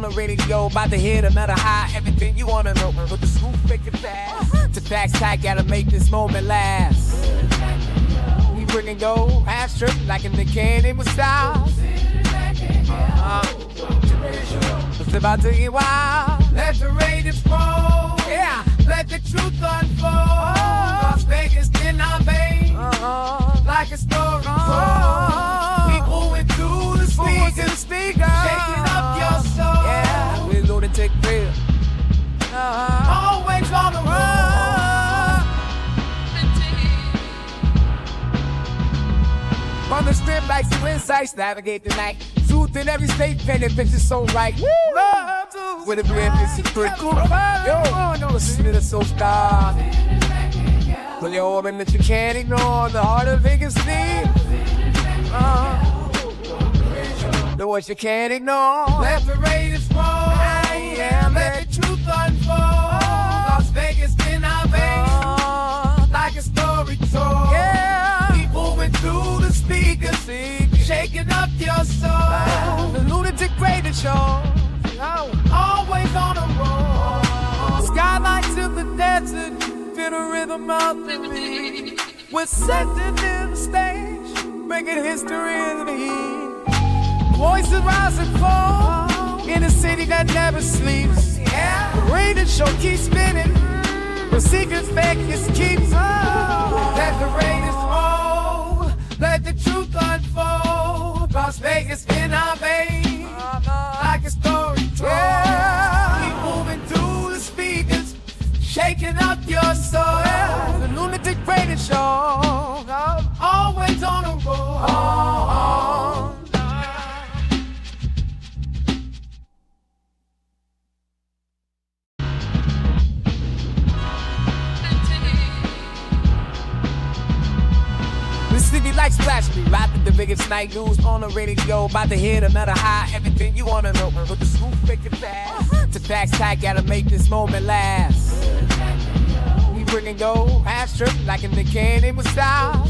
the radio, about to hit another high. Everything you wanna know, with the scoop, make it fast. To facts tight, gotta make this moment last. We bringing go, half strip, like in the candy with style. It's about to get wild. Let the ratings roll. Yeah. Let the truth unfold. Las Vegas in our veins. Like a story told. People into the speakers. Shaking up your soul. Yeah. We're Lunatik Raider. Always on the road. On the strip like some insights. Navigate the night. Truth in every state, painted pictures so right. Love with a brand new secret. Yo, no, listen to the soul star. Pull your organ that you can't ignore. The heart of Vegas need. The voice you can't ignore. Let the ratings roll. Let the truth unfold. Las Vegas in our veins. Like a story told. Yeah. Keep moving through the speakers. Shaking up your soul. The Lunatik Raider Show. Always on the road. Skylights of the desert. Feel the rhythm of the beat. We're setting in the stage. Making history in the heat. Voices rise and fall. In a city that never sleeps. Yeah. The Raider Show keeps spinning. The secrets Vegas keeps. Let the Raiders roll. Let the truth unfold. Las Vegas in our veins, like a story told. Yeah. Keep moving through the speakers, shaking up your soul. Yeah. The Lunatik Raider Show, always on the road. The city like splash me, right at the biggest night news on the radio, about to hit another high. Everything you wanna know, with the scoop, make it fast. To facts tight, gotta make this moment last. We bringing go, half strip, like in the candy with style.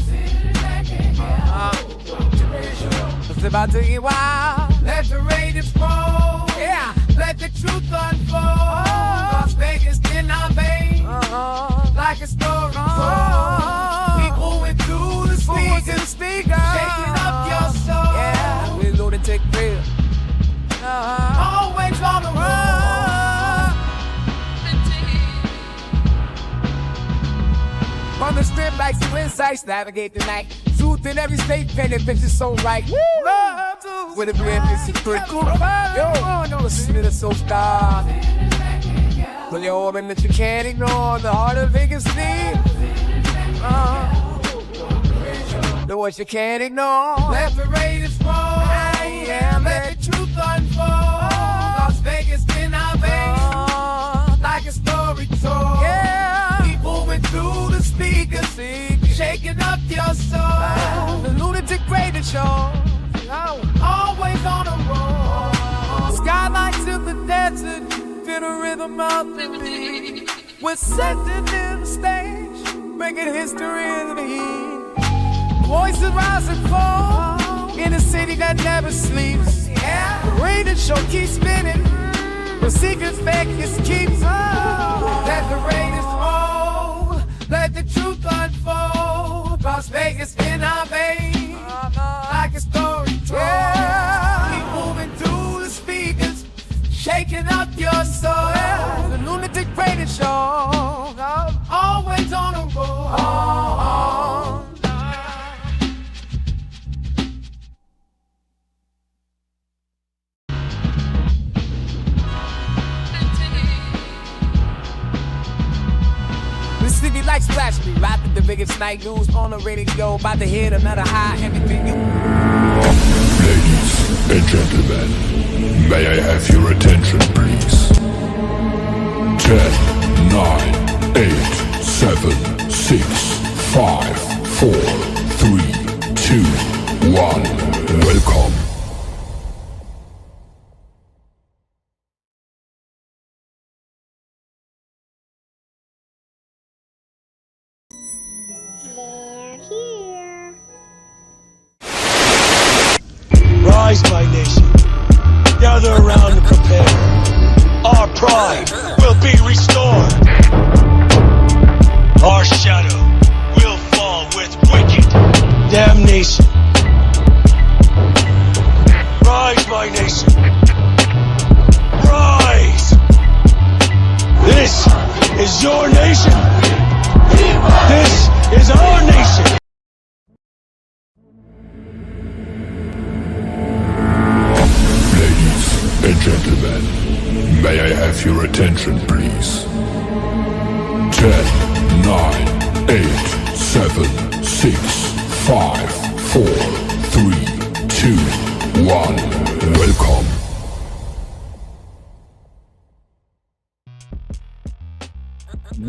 It's about to get wild. Let the ratings roll. Yeah. Let the truth unfold. Las Vegas in our veins, like a story told. People went through the speakers, shaking up your soul. Yeah, we're Lunatik Raider. Always on the road. On the strip like some insights, navigate the night. Truth in every state, painted pictures so right. Love with a brand new secret. Yo, no, listen to the soul star. Pull your organ that you can't ignore. The heart of Vegas need. The voice you can't ignore. Let the Raiders roll. Let the truth unfold. Las Vegas in our veins, like a story told. Yeah. Keep moving through the speakers, shaking up your soul. The Lunatik Raider Show, always on the road. Skylights of the desert, feel the rhythm of the beat. We're setting in the stage, making history in the heat. Voices rise and fall. In a city that never sleeps. Yeah. The Raider Show keeps spinning. The secrets Vegas keeps. Let the Raiders roll. Let the truth unfold. Las Vegas in our veins, like a story told. Yeah. Keep moving through the speakers, shaking up your soul. Yeah. The Lunatik Raider Show, always on the road. The city like splash me, right at the biggest night news on the radio, about to hit another high. Everything you. Ladies and gentlemen, may I have your attention, please? 10, 9, 8, 7, 6, 5, 4, 3, 2, 1. Welcome. They're here. Rise, my nation. Gather around and prepare. have your attention, please? 10, 9, 8, 7, 6, 5, 4, 3, 2, 1. Welcome.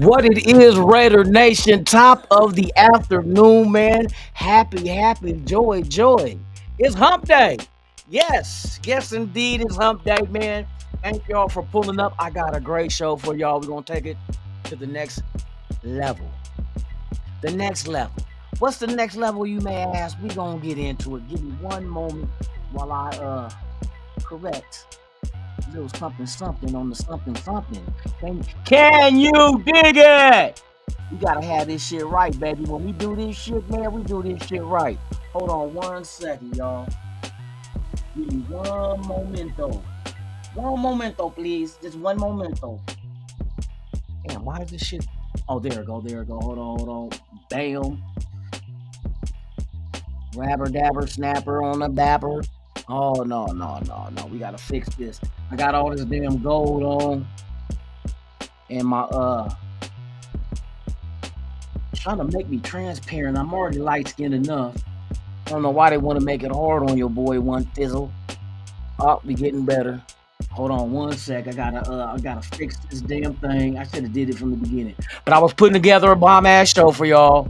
What it is, Raider Nation, top of the afternoon, man. Happy, joy. It's hump day. Yes, indeed, it's hump day, man. Thank y'all for pulling up. I got a great show for y'all. We're going to take it to the next level. The next level. What's the next level, you may ask? We're going to get into it. Give me one moment while I correct a little something on the something. Can you dig it? We gotta have this shit right, baby. When we do this shit, man, we do this shit right. Hold on 1 second, y'all. Give me one momento. One momento, please. Just one momento. Damn, why is this shit? Oh, there it go. Hold on. Bam. Rabber dabber snapper on the dapper. Oh, no. We gotta fix this. I got all this damn gold on. And my, trying to make me transparent. I'm already light-skinned enough. I don't know why they want to make it hard on your boy, one thizzle. Oh, we getting better. Hold on 1 sec. I gotta fix this damn thing. I should have did it from the beginning. But I was putting together a bomb-ass show for y'all.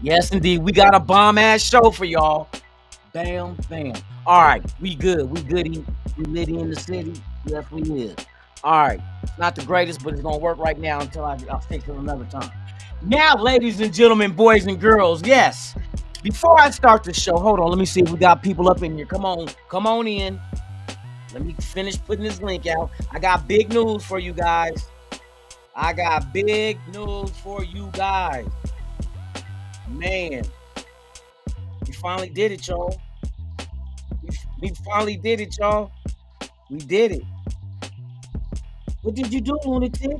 Yes, indeed. We got a bomb-ass show for y'all. Bam. All right, we good. We goody. We litty in the city. Yes, we is. All right, not the greatest, but it's gonna work right now until I'll fix it another time. Now, ladies and gentlemen, boys and girls, yes. Before I start the show, hold on. Let me see if we got people up in here. Come on in. Let me finish putting this link out. I got big news for you guys. Man, we finally did it, y'all. We finally did it, y'all. We did it. What did you do, Lunatic?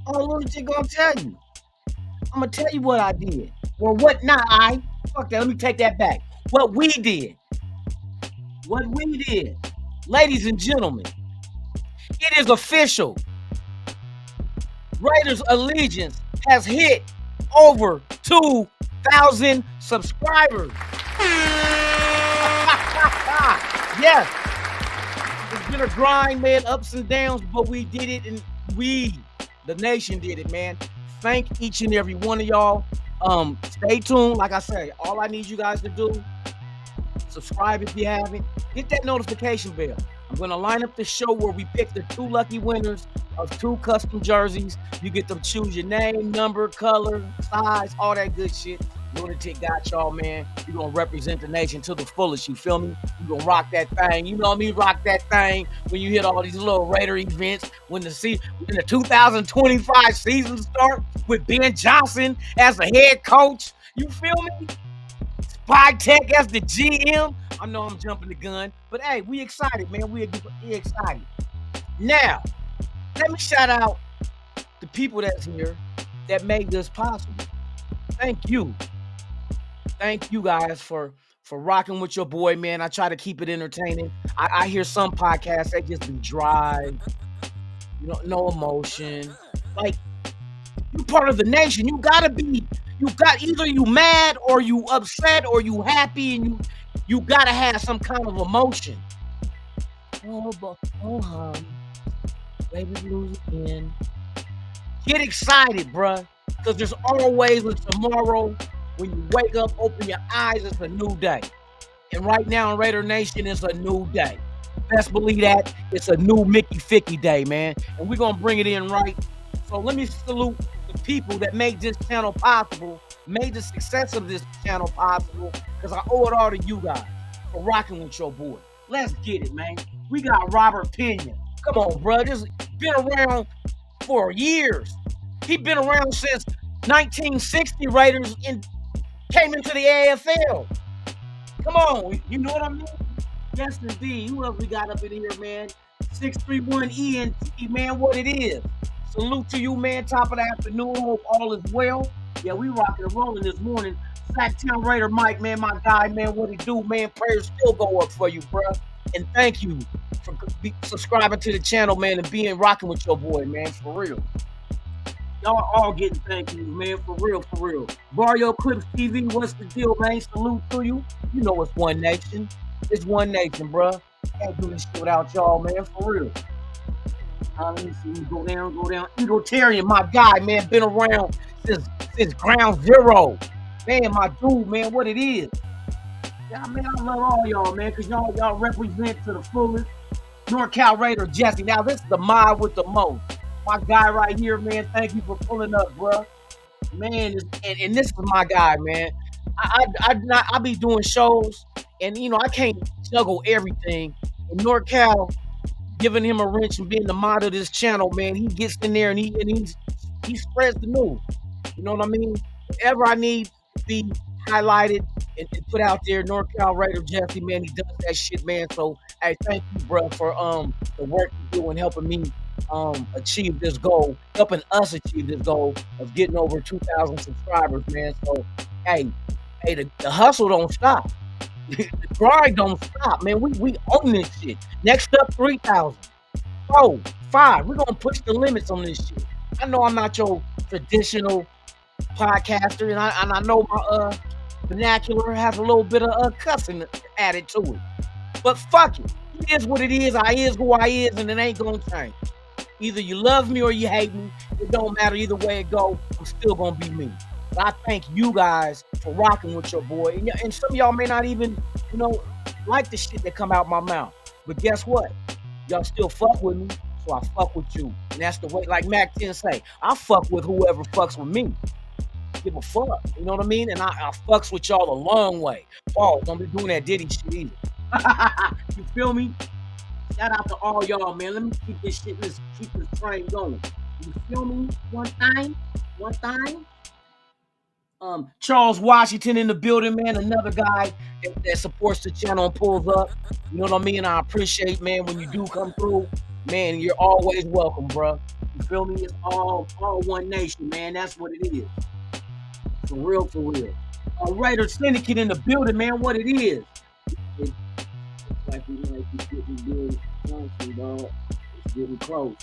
Oh, Lunatic gonna tell you. I'm gonna tell you what I did. Or what not I. Fuck that, let me take that back. What we did. Ladies and gentlemen, it is official. Raiders Allegiance has hit over 2,000 subscribers. Yes. It's been a grind, man, ups and downs, but we did it, and the nation did it, man. Thank each and every one of y'all. Stay tuned. Like I say, all I need you guys to do, subscribe if you haven't. Hit that notification bell. I'm going to line up the show where we pick the 2 lucky winners of 2 custom jerseys. You get to choose your name, number, color, size, all that good shit. Lunatic got y'all, man. You're going to represent the nation to the fullest, you feel me? You're going to rock that thing. You know me, rock that thing when you hit all these little Raider events. When the 2025 season start with Ben Johnson as the head coach. You feel me? Spy Tech as the GM. I know I'm jumping the gun, but hey, we excited, man. We excited. Now, let me shout out the people that's here that made this possible. Thank you. Thank you guys for rocking with your boy, man. I try to keep it entertaining. I hear some podcasts that just be dry, no emotion. Like, you part of the nation. You got either you mad or you upset or you happy, and you gotta have some kind of emotion. Baby lose again. Get excited, bruh, because there's always a tomorrow. When you wake up, open your eyes, it's a new day. And right now in Raider Nation, it's a new day. Best believe that. It's a new Mickey Ficky day, man. And we're going to bring it in right. So let me salute the people that made this channel possible, made the success of this channel possible, because I owe it all to you guys for rocking with your boy. Let's get it, man. We got Robert Pena. Come on, bro. This been around for years. He been around since 1960 Raiders came into the AFL. Come on, you know what I mean? Yes, indeed. Who else we got up in here, man? 631 ENT, man, what it is. Salute to you, man. Top of the afternoon. Hope all is well. Yeah, we rocking and rolling this morning. Sacktown Raider Mike, man, my guy, man, what he do, man. Prayers still go up for you, bro. And thank you for subscribing to the channel, man, and being rocking with your boy, man, for real. Y'all all getting thank yous, man, for real, for real. Barrio Clips TV, what's the deal, man? Salute to you. You know it's One Nation. It's One Nation, bruh. Can't do this shit without y'all, man, for real. Let me see. Go down, go down. Egotarian, my guy, man, been around since ground zero. Man, my dude, man, what it is. Yeah, man, I love all y'all, man, because y'all represent to the fullest. NorCal Raider Jesse. Now, this is the mod with the most. My guy right here, man, thank you for pulling up, bruh. Man, and this is my guy, man. I be doing shows, and, you know, I can't juggle everything. And NorCal, giving him a wrench and being the mod of this channel, man, he gets in there and he spreads the news. You know what I mean? Whatever I need to be highlighted and put out there, NorCal Raider Jesse, man, he does that shit, man. So, hey, thank you, bro, for the work you do and helping me achieve this goal, helping us achieve this goal of getting over 2,000 subscribers, man. So, hey, the hustle don't stop. The grind don't stop, man. We own this shit. Next up, 3,000. 4, 5. We're gonna push the limits on this shit. I know I'm not your traditional podcaster, and I know my vernacular has a little bit of cussing added to it. But fuck it. It is what it is. I is who I is, and it ain't gonna change. Either you love me or you hate me. It don't matter either way it go. I'm still gonna be me. But I thank you guys for rocking with your boy. And some of y'all may not even, you know, like the shit that come out my mouth. But guess what? Y'all still fuck with me, so I fuck with you. And that's the way, like Mac 10 say, I fuck with whoever fucks with me. Give a fuck. You know what I mean? And I fucks with y'all a long way. Paul, don't be doing that Diddy shit either. You feel me? Shout out to all y'all, man. Let me keep this shit, keep this train going. You feel me? One time. Charles Washington in the building, man. Another guy that supports the channel and pulls up. You know what I mean? I appreciate, man, when you do come through. Man, you're always welcome, bro. You feel me? It's all One Nation, man. That's what it is. For real, for real. Raider Syndicate in the building, man. What it is. It's like we might be getting good. It's getting close.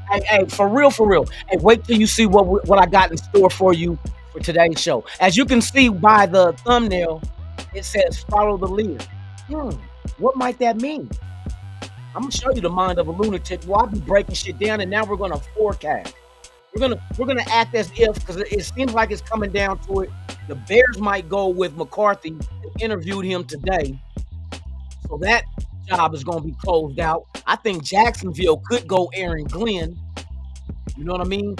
Hey, for real, for real. Hey, wait till you see what I got in store for you for today's show. As you can see by the thumbnail, it says follow the leader. What might that mean? I'm gonna show you the mind of a lunatic. Well, I'll be breaking shit down, and now we're gonna forecast. We're gonna act as if, because it seems like it's coming down to it. The Bears might go with McCarthy. They interviewed him today, so that job is gonna be closed out. I think Jacksonville could go Aaron Glenn. You know what I mean?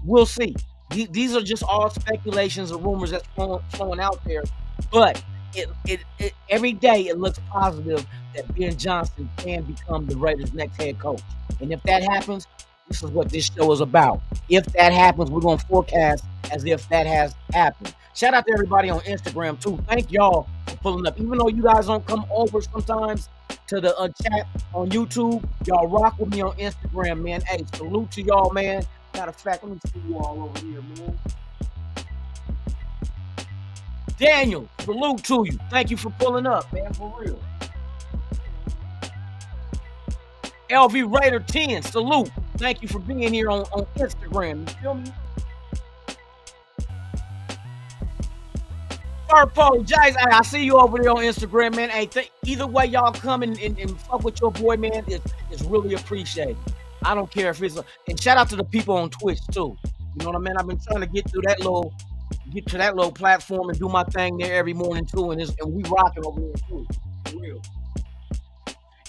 We'll see. These are just all speculations and rumors that's flowing out there, but it every day it looks positive that Ben Johnson can become the Raiders' next head coach. And if that happens, this is what this show is about. If that happens, we're going to forecast as if that has happened. Shout out to everybody on Instagram, too. Thank y'all for pulling up. Even though you guys don't come over sometimes to the chat on YouTube, y'all rock with me on Instagram, man. Hey, salute to y'all, man. Matter of fact, let me see you all over here, man. Daniel, salute to you. Thank you for pulling up, man, for real. LV Raider 10, salute. Thank you for being here on Instagram. You feel me? Purple, Jace, I see you over there on Instagram, man. Hey, either way y'all come and fuck with your boy, man, it's really appreciated. I don't care if it's and shout out to the people on Twitch too. You know what I mean? I've been trying to get to that little platform and do my thing there every morning too, and we rocking over there too. For real.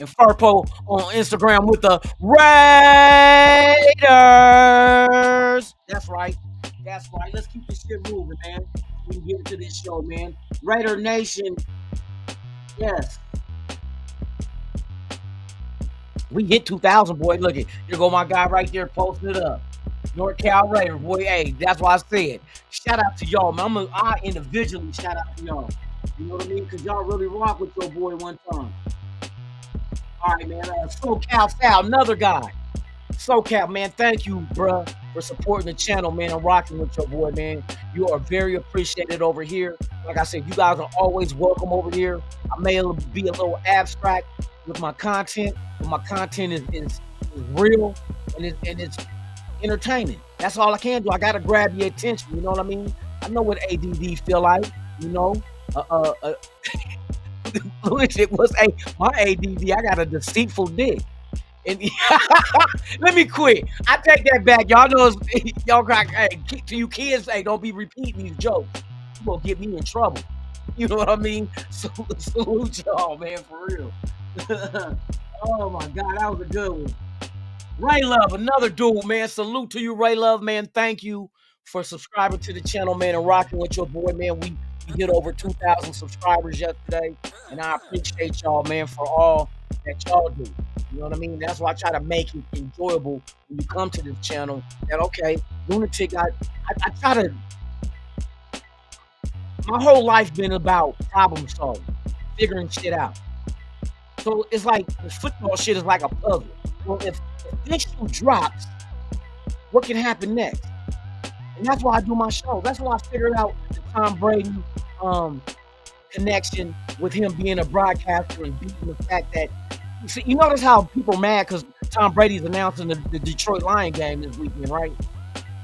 And Furpo on Instagram with the Raiders. That's right. Let's keep this shit moving, man. We can get into this show, man. Raider Nation. Yes. We hit 2,000, boy. Look at here go my guy right there posting it up. NorCal Raider, boy. Hey, that's why I said. Shout out to y'all, man. I individually shout out to y'all. You know what I mean? Because y'all really rock with your boy one time. All right, man. SoCal Sal, another guy. SoCal, man. Thank you, bruh. for supporting the channel, man. I'm rocking with your boy, man. You are very appreciated over here. Like I said, you guys are always welcome over here. I may be a little abstract with my content, but my content is real and it's entertaining. That's all I can do. I gotta grab your attention. You know what I mean? I know what ADD feel like. You know, it was my ADD. I got a deceitful dick. And let me quit. I take that back. Y'all know, y'all crack. Hey, to you kids, hey, don't be repeating these jokes. You gonna get me in trouble. You know what I mean? Salute y'all, man, for real. Oh my God, that was a good one. Ray Love, another dude, man. Salute to you, Ray Love, man. Thank you for subscribing to the channel, man, and rocking with your boy, man. We hit over 2,000 subscribers yesterday, and I appreciate y'all, man, for all that y'all do. You know what I mean? That's why I try to make it enjoyable when you come to this channel. That, okay, Lunatic, I try to, my whole life been about problem solving, figuring shit out. So it's like, the football shit is like a puzzle. Well, if this shoe drops, what can happen next? And that's why I do my show. That's why I figured out the Tom Brady connection with him being a broadcaster and beating the fact that, you notice how people are mad because Tom Brady's announcing the Detroit Lion game this weekend, right?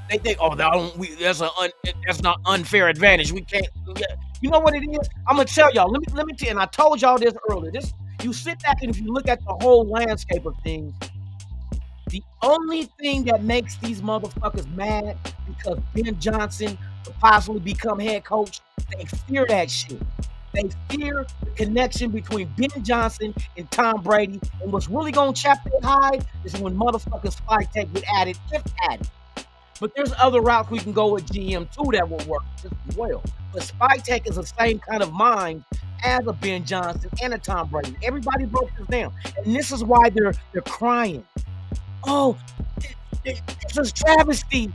They think, oh, that's not unfair advantage. We can't. You know what it is? I'm gonna tell y'all. Let me tell you. And I told y'all this earlier. You sit back and if you look at the whole landscape of things, the only thing that makes these motherfuckers mad because Ben Johnson could possibly become head coach, they fear that shit. They fear the connection between Ben Johnson and Tom Brady. And what's really gonna chap their hide is when motherfuckers Spike Tech get added, if added. But there's other routes we can go with GM too that will work just as well. But Spike Tech is the same kind of mind as a Ben Johnson and a Tom Brady. Everybody broke this down. And this is why they're crying. Oh, it's a travesty.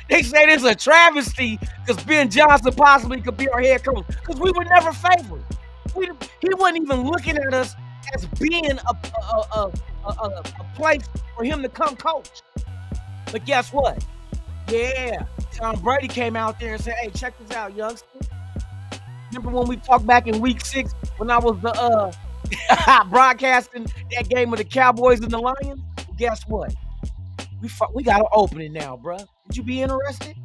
They say this is a travesty because Ben Johnson possibly could be our head coach. Because we were never favored. He wasn't even looking at us as being a place for him to come coach. But guess what? Yeah, Tom Brady came out there and said, hey, check this out, youngster. Remember when we talked back in week 6 when I was broadcasting that game of the Cowboys and the Lions? Well, guess what? We got an opening now, bruh. Would you be interested?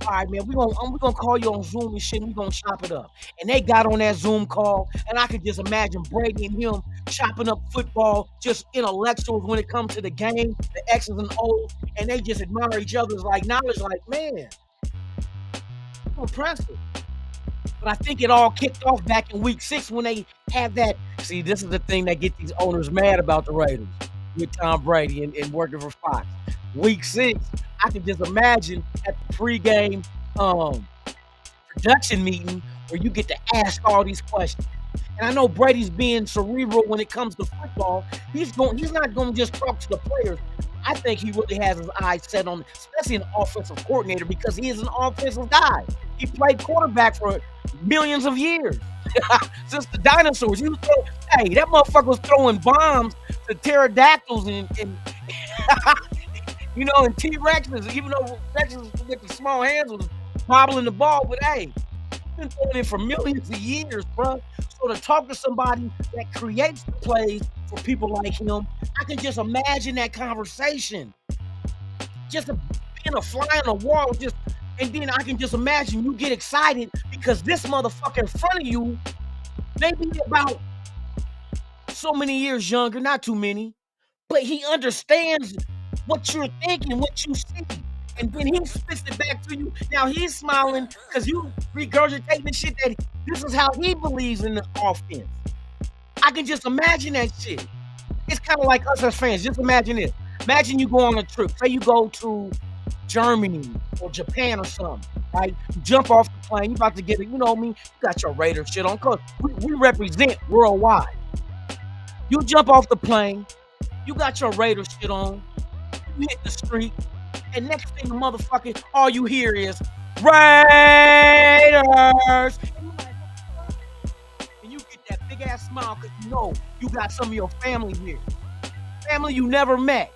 All right, man, we're gonna call you on Zoom and shit, and we're gonna chop it up. And they got on that Zoom call, and I could just imagine Brady and him chopping up football, just intellectuals when it comes to the game, the X's and O's, and they just admire each other's like knowledge, like, man, impressive. But I think it all kicked off back in week 6 when they had that. See, this is the thing that get these owners mad about the Raiders with Tom Brady and working for Fox. Week 6, I can just imagine at the pregame production meeting where you get to ask all these questions. And I know Brady's being cerebral when it comes to football. He's not going to just talk to the players. I think he really has his eyes set on, especially an offensive coordinator, because he is an offensive guy. He played quarterback for millions of years. Since the dinosaurs. Hey, that motherfucker was throwing bombs to pterodactyls and you know, and T-Rexes, even though Rexes with the small hands was bobbling the ball, but hey, been throwing it for millions of years, bro. So to talk to somebody that creates the plays for people like him, I can just imagine that conversation. Just being a fly on the wall, and then I can just imagine you get excited because this motherfucker in front of you, maybe about so many years younger, not too many, but he understands what you're thinking, what you see. And then he spits it back to you. Now he's smiling because you regurgitating the shit that this is how he believes in the offense. I can just imagine that shit. It's kind of like us as fans. Just imagine this. Imagine you go on a trip. Say you go to Germany or Japan or something, right? You jump off the plane. You about to get it. You know what I mean? You got your Raider shit on. Cause we represent worldwide. You jump off the plane. You got your Raider shit on. You hit the street. And next thing, the motherfucker, all you hear is Raiders. And you get that big ass smile because you know you got some of your family here. Family you never met.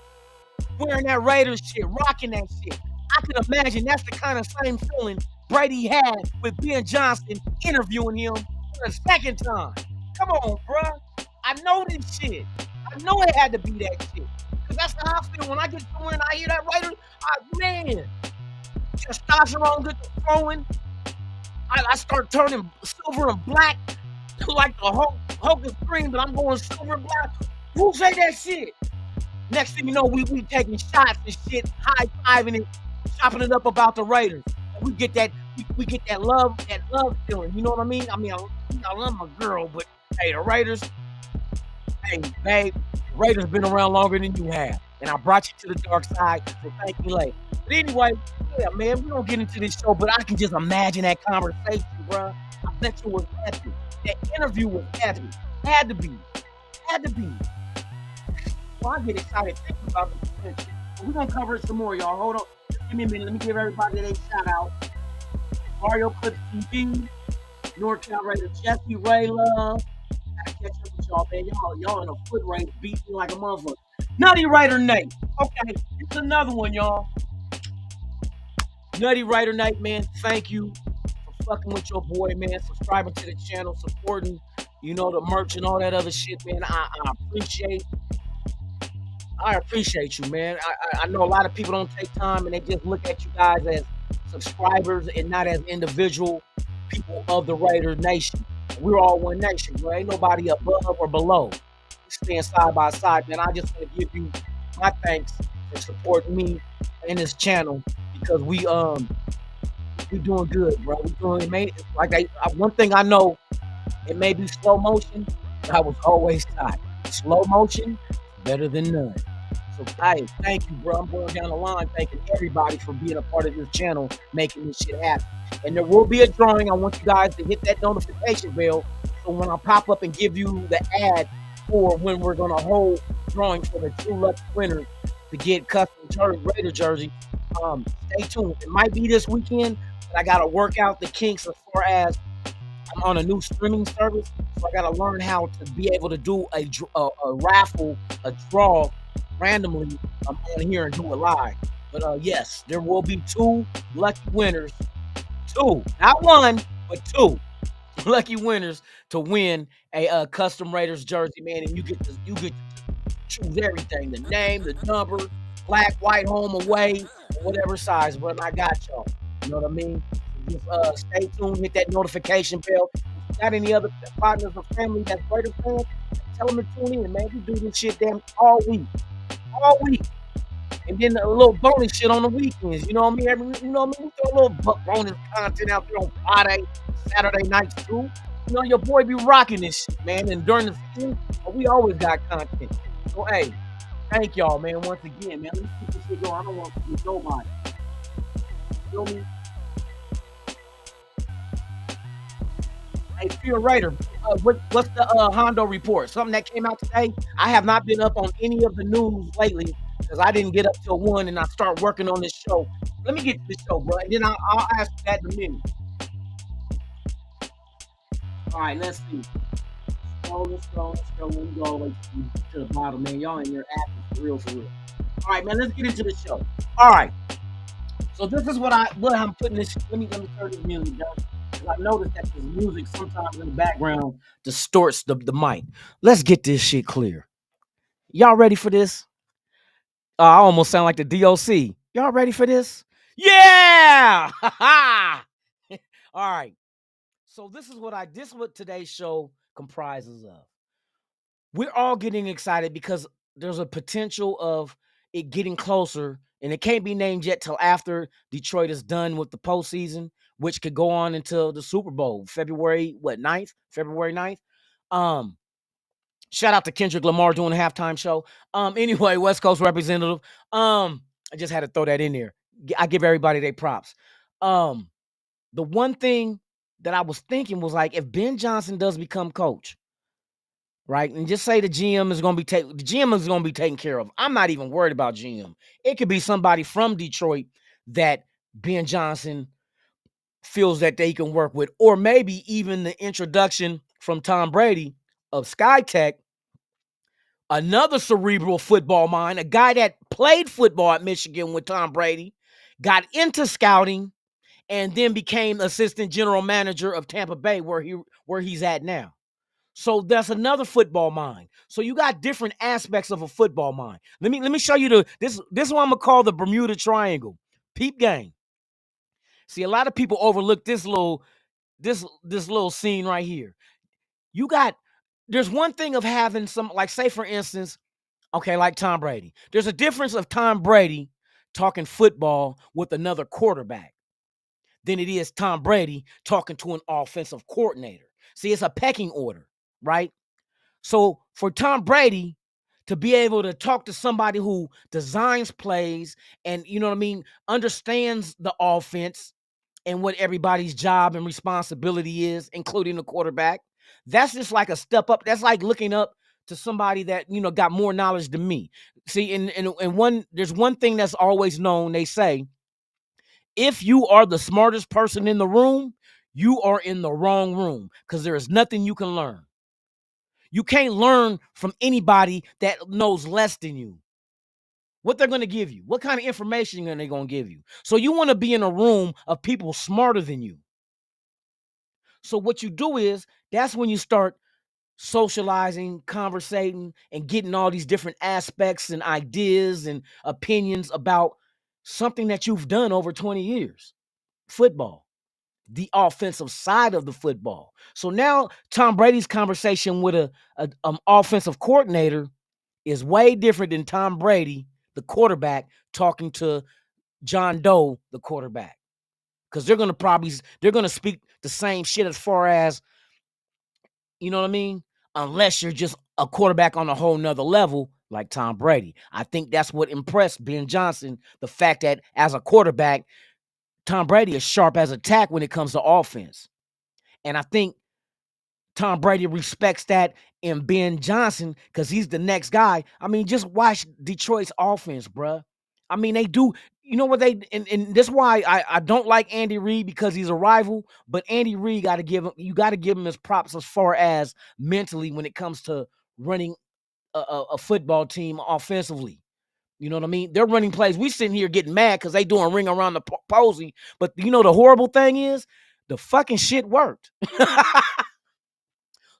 wearing that Raiders shit, rocking that shit. I can imagine that's the kind of same feeling Brady had with Ben Johnson interviewing him for the second time. Come on, bruh. I know this shit. I know it had to be that shit. Because that's how I feel when I get somewhere and I hear that Raiders. Man, testosterone gets to flowing. I start turning silver and black like the Hulk is green, but I'm going silver and black. Who say that shit? Next thing you know, we taking shots and shit, high-fiving it, chopping it up about the Raiders. And we get that love feeling. You know what I mean? I love my girl, but hey, the Raiders, hey, babe, the Raiders been around longer than you have. And I brought you to the dark side, so thank you later. But anyway, yeah, man, we don't get into this show, but I can just imagine that conversation, bro. I bet you it was epic. That interview was epic. Had to be. Well, I get excited thinking about this. We're going to cover it some more, y'all. Hold on. Just give me a minute. Let me give everybody a shout out. Mario Clips TV, NorCal Raider Jesse, Ray Love. Gotta catch up with y'all, man. Y'all in a foot race beating me like a motherfucker. Nutty Raider Nate. Okay, it's another one, y'all. Nutty Raider Nate, man. Thank you for fucking with your boy, man. Subscribing to the channel, supporting, the merch and all that other shit, man. I appreciate you, man. I know a lot of people don't take time and they just look at you guys as subscribers and not as individual people of the Raider Nation. We're all one nation, bro. Ain't nobody above or below. We stand side by side, man. I just want to give you my thanks for supporting me and this channel because we doing good, bro. We doing, man. One thing I know, it may be slow motion, but I was always taught slow motion better than none. So, hey, thank you, bro. I'm going down the line thanking everybody for being a part of this channel, making this shit happen. And there will be a drawing. I want you guys to hit that notification bell so when I pop up and give you the ad for when we're going to hold drawing for the 2 lucky winners to get custom Raider jersey, stay tuned. It might be this weekend, but I got to work out the kinks as far as I'm on a new streaming service, so I got to learn how to be able to do a raffle, a draw randomly on here and do it live. But yes, there will be 2 lucky winners. 2, not 1, but 2 lucky winners to win a custom Raiders jersey, man. And you get to choose everything: the name, the number, black, white, home, away, whatever size. But I got y'all. You know what I mean? Just stay tuned, hit that notification bell. If you got any other partners or family that's Raider fans, tell them to tune in, man. We do this shit all week. And then a little bonus shit on the weekends. You know what I mean? We throw a little bonus content out there on Friday, Saturday nights too. Your boy be rocking this shit, man. And during the season, we always got content. So hey, thank y'all, man. Once again, man. Let me keep this shit going. I don't want to lose nobody. You feel me? Hey, Fear Raider, what's the Hondo report? Something that came out today? I have not been up on any of the news lately because I didn't get up till 1 and I start working on this show. Let me get to the show, bro, and then I'll ask you that in a minute. All right, let's see. Let's go. Let me go all the way to the bottom, man. Y'all in there acting for real. All right, man, let's get into the show. All right. So this is what I'm putting this. Let me turn this music down. I noticed that this music sometimes in the background distorts the mic. Let's get this shit clear. Y'all ready for this? I almost sound like the DOC. Y'all ready for this? Yeah! All right. So this is what today's show comprises of. We're all getting excited because there's a potential of it getting closer, and it can't be named yet till after Detroit is done with the postseason, which could go on until the Super Bowl, February 9th. Shout out to Kendrick Lamar doing a halftime show. Anyway, West Coast representative. I just had to throw that in there. I give everybody their props. The one thing that I was thinking was like, if Ben Johnson does become coach, right, and just say the GM is going to be taken care of. I'm not even worried about GM. It could be somebody from Detroit that Ben Johnson feels that they can work with, or maybe even the introduction from Tom Brady of SkyTech, another cerebral football mind, a guy that played football at Michigan with Tom Brady, got into scouting, and then became assistant general manager of Tampa Bay, where he's at now. So that's another football mind. So you got different aspects of a football mind. Let me show you this is what I'm gonna call the Bermuda Triangle. Peep game. See, a lot of people overlook this little scene right here. There's one thing of having some, like, say for instance, okay, like Tom Brady. There's a difference of Tom Brady talking football with another quarterback than it is Tom Brady talking to an offensive coordinator. See, it's a pecking order, right? So for Tom Brady to be able to talk to somebody who designs plays and, you know what I mean, understands the offense and what everybody's job and responsibility is, including the quarterback, that's just like a step up. That's like looking up to somebody that, you know, got more knowledge than me. See, there's one thing that's always known. They say, if you are the smartest person in the room, you are in the wrong room, because there is nothing you can learn. You can't learn from anybody that knows less than you. What they're going to give you, what kind of information are they going to give you? So you want to be in a room of people smarter than you. So what you do is, that's when you start socializing, conversating, and getting all these different aspects and ideas and opinions about something that you've done over 20 years, football, the offensive side of the football. So now Tom Brady's conversation with a offensive coordinator is way different than Tom Brady, the quarterback, talking to John Doe, the quarterback, because they're gonna speak the same shit as far as, you know what I mean? Unless you're just a quarterback on a whole nother level like Tom Brady. I think that's what impressed Ben Johnson, the fact that as a quarterback, Tom Brady is sharp as a tack when it comes to offense. And I think Tom Brady respects that in Ben Johnson because he's the next guy. I mean, just watch Detroit's offense, bruh. I mean, they do. You know what and that's why I don't like Andy Reid, because he's a rival. But Andy Reid you got to give him his props as far as mentally when it comes to running a football team offensively. You know what I mean? They're running plays. We sitting here getting mad because they doing ring around the posy. But you know the horrible thing is, the fucking shit worked.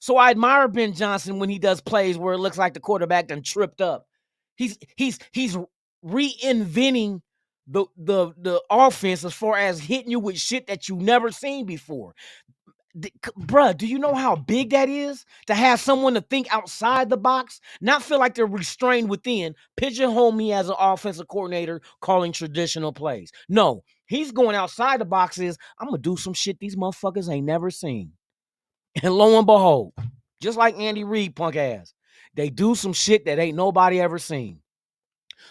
So I admire Ben Johnson when he does plays where it looks like the quarterback done tripped up. He's reinventing the offense as far as hitting you with shit that you never seen before. Bruh, do you know how big that is? To have someone to think outside the box, not feel like they're restrained within, pigeonhole me as an offensive coordinator calling traditional plays. No, he's going outside the boxes. I'm going to do some shit these motherfuckers ain't never seen. And lo and behold, just like Andy Reid, punk ass, they do some shit that ain't nobody ever seen.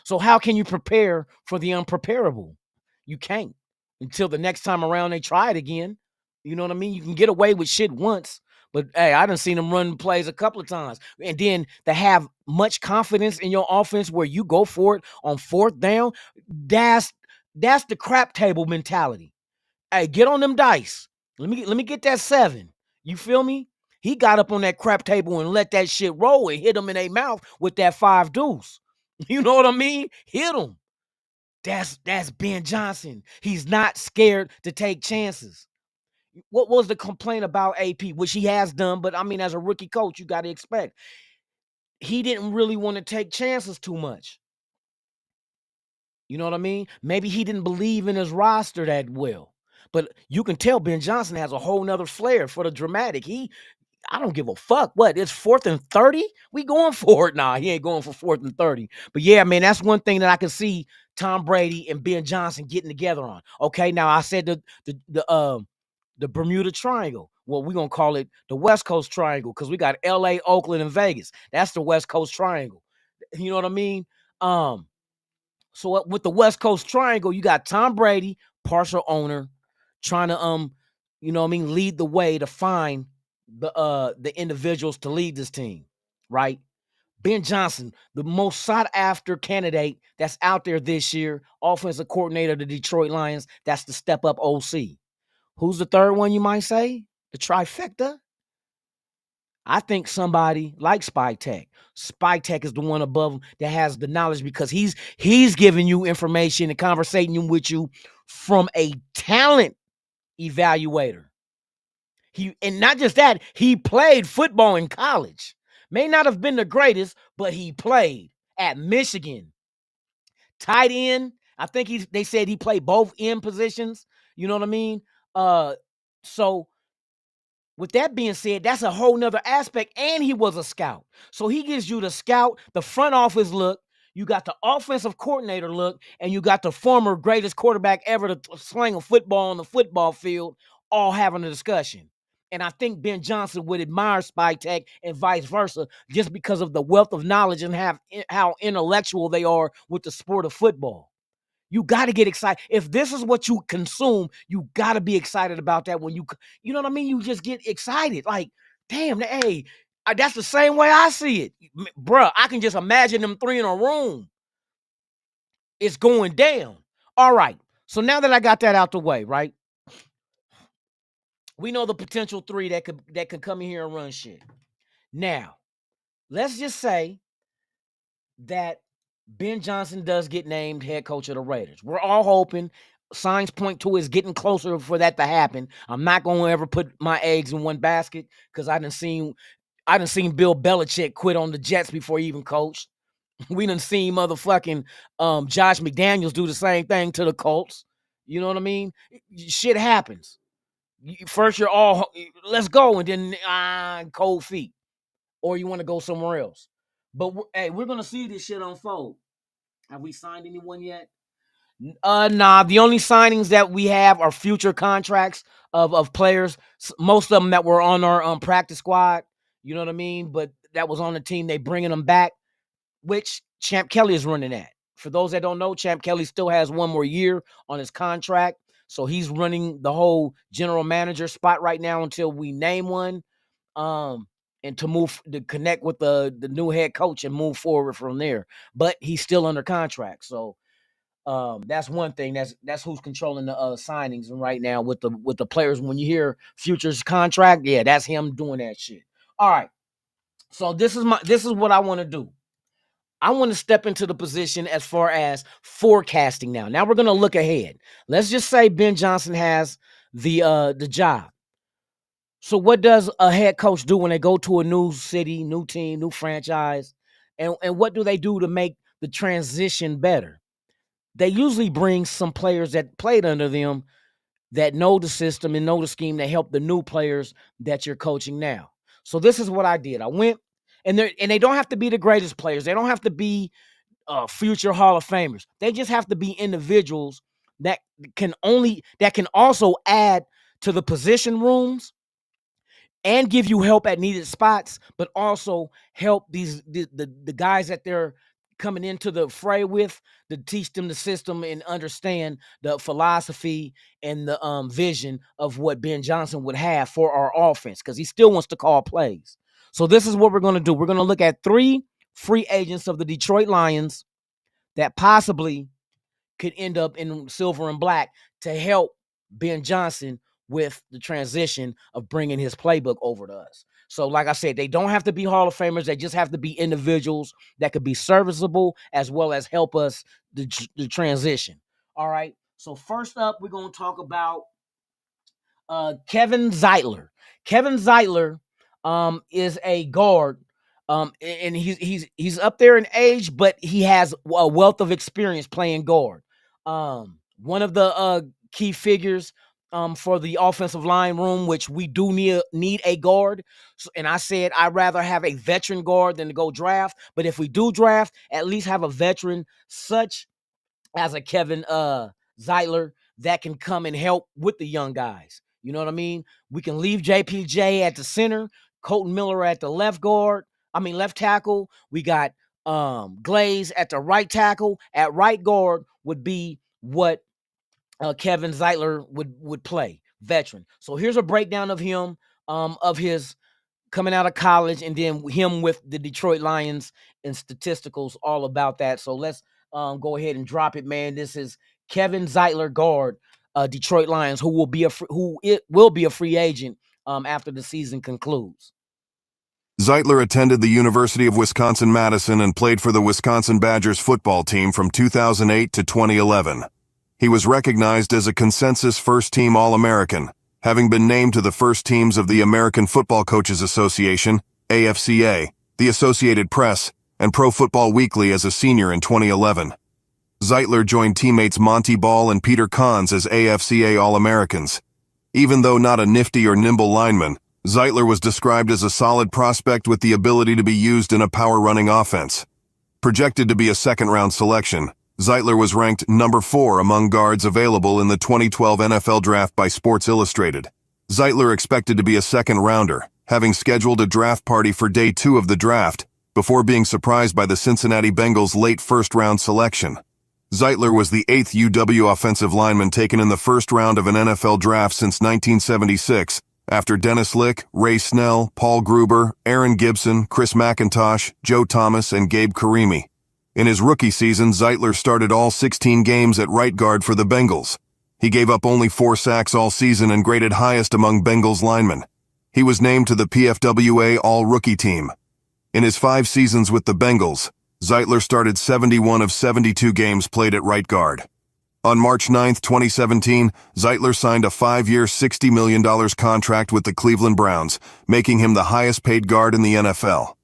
So how can you prepare for the unpreparable? You can't until the next time around they try it again. You know what I mean? You can get away with shit once, but hey, I done seen them run plays a couple of times. And then to have much confidence in your offense where you go for it on fourth down, that's the crap table mentality. Hey, get on them dice. Let me get that 7. You feel me? He got up on that crap table and let that shit roll and hit him in their mouth with that 5 deuce. You know what I mean? Hit him. That's Ben Johnson. He's not scared to take chances. What was the complaint about AP, which he has done, but I mean, as a rookie coach, you got to expect. He didn't really want to take chances too much. You know what I mean? Maybe he didn't believe in his roster that well. But you can tell Ben Johnson has a whole nother flair for the dramatic. I don't give a fuck. What? It's 4th and 30? We going for it. Nah, he ain't going for 4th and 30. But yeah, man, that's one thing that I can see Tom Brady and Ben Johnson getting together on. Okay, now I said the Bermuda Triangle. Well, we're gonna call it the West Coast Triangle because we got LA, Oakland, and Vegas. That's the West Coast Triangle. You know what I mean? So with the West Coast Triangle, you got Tom Brady, partial owner, trying to you know what I mean, lead the way to find the individuals to lead this team, right? Ben Johnson, the most sought after candidate that's out there this year, offensive coordinator of the Detroit Lions. That's the step up OC. Who's the third one, you might say? The trifecta? I think somebody like Spike Tech. Spike Tech is the one above him that has the knowledge because he's giving you information and conversating with you from a talent evaluator. And not just that, he played football in college. May not have been the greatest, but he played at Michigan. Tight end. I think they said he played both end positions. You know what I mean? So with that being said, that's a whole nother aspect. And he was a scout. So he gives you the scout, the front office look. You got the offensive coordinator look, and you got the former greatest quarterback ever to sling a football on the football field, all having a discussion. And I think Ben Johnson would admire Spike Tech and vice versa, just because of the wealth of knowledge and how intellectual they are with the sport of football. You got to get excited. If this is what you consume, you got to be excited about that when you know what I mean? You just get excited. Like, damn, hey, that's the same way I see it. Bruh, I can just imagine them three in a room. It's going down. All right. So now that I got that out the way, right? We know the potential three that could come in here and run shit. Now, let's just say that Ben Johnson does get named head coach of the Raiders. We're all hoping. Signs point to is getting closer for that to happen. I'm not going to ever put my eggs in one basket because I done seen Bill Belichick quit on the Jets before he even coached. We done seen motherfucking Josh McDaniels do the same thing to the Colts. You know what I mean? Shit happens. First you're all let's go, and then cold feet, or you want to go somewhere else. But hey, we're gonna see this shit unfold. Have we signed anyone yet? Nah. The only signings that we have are future contracts of players. Most of them that were on our practice squad. You know what I mean? But that was on the team. They bringing them back, which Champ Kelly is running at. For those that don't know, Champ Kelly still has one more year on his contract, so he's running the whole general manager spot right now until we name one. And to connect with the new head coach and move forward from there. But he's still under contract, so that's one thing. That's who's controlling the signings right now with the players. When you hear futures contract, yeah, that's him doing that shit. All right, so this is what I want to do. I want to step into the position as far as forecasting now. Now we're gonna look ahead. Let's just say Ben Johnson has the job. So what does a head coach do when they go to a new city, new team, new franchise? And what do they do to make the transition better? They usually bring some players that played under them that know the system and know the scheme to help the new players that you're coaching now. So this is what I did. I went, and they don't have to be the greatest players. They don't have to be future Hall of Famers. They just have to be individuals that can also add to the position rooms and give you help at needed spots, but also help the guys that they're coming into the fray with, to teach them the system and understand the philosophy and the vision of what Ben Johnson would have for our offense, because he still wants to call plays. So this is what we're going to do. We're going to look at 3 free agents of the Detroit Lions that possibly could end up in silver and black to help Ben Johnson with the transition of bringing his playbook over to us. So like I said, they don't have to be Hall of Famers. They just have to be individuals that could be serviceable as well as help us the transition. All right. So first up, we're going to talk about Kevin Zeitler. Kevin Zeitler is a guard. And he's up there in age, but he has a wealth of experience playing guard. One of the key figures for the offensive line room, which we do need a guard. So, and I said I'd rather have a veteran guard than to go draft. But if we do draft, at least have a veteran such as a Kevin Zeitler that can come and help with the young guys. You know what I mean? We can leave JPJ at the center, Colton Miller at the left tackle. We got Glaze at the right tackle. At right guard would be what Kevin Zeitler would play, veteran. So here's a breakdown of him, of his coming out of college, and then him with the Detroit Lions and statisticals all about that. So let's go ahead and drop it, man. This is Kevin Zeitler, guard, Detroit Lions, who will be a free agent after the season concludes. Zeitler attended the University of Wisconsin-Madison and played for the Wisconsin Badgers football team from 2008 to 2011. He was recognized as a consensus first-team All-American, having been named to the first teams of the American Football Coaches Association, AFCA, the Associated Press, and Pro Football Weekly as a senior in 2011. Zeitler joined teammates Monty Ball and Peter Kahns as AFCA All-Americans. Even though not a nifty or nimble lineman, Zeitler was described as a solid prospect with the ability to be used in a power-running offense. Projected to be a second-round selection, Zeitler was ranked number 4 among guards available in the 2012 NFL Draft by Sports Illustrated. Zeitler expected to be a second-rounder, having scheduled a draft party for day 2 of the draft, before being surprised by the Cincinnati Bengals' late first-round selection. Zeitler was the 8th UW offensive lineman taken in the first round of an NFL draft since 1976, after Dennis Lick, Ray Snell, Paul Gruber, Aaron Gibson, Chris McIntosh, Joe Thomas, and Gabe Karimi. In his rookie season, Zeitler started all 16 games at right guard for the Bengals. He gave up only 4 sacks all season and graded highest among Bengals linemen. He was named to the PFWA All-Rookie team. In his 5 seasons with the Bengals, Zeitler started 71 of 72 games played at right guard. On March 9, 2017, Zeitler signed a 5-year, $60 million contract with the Cleveland Browns, making him the highest-paid guard in the NFL.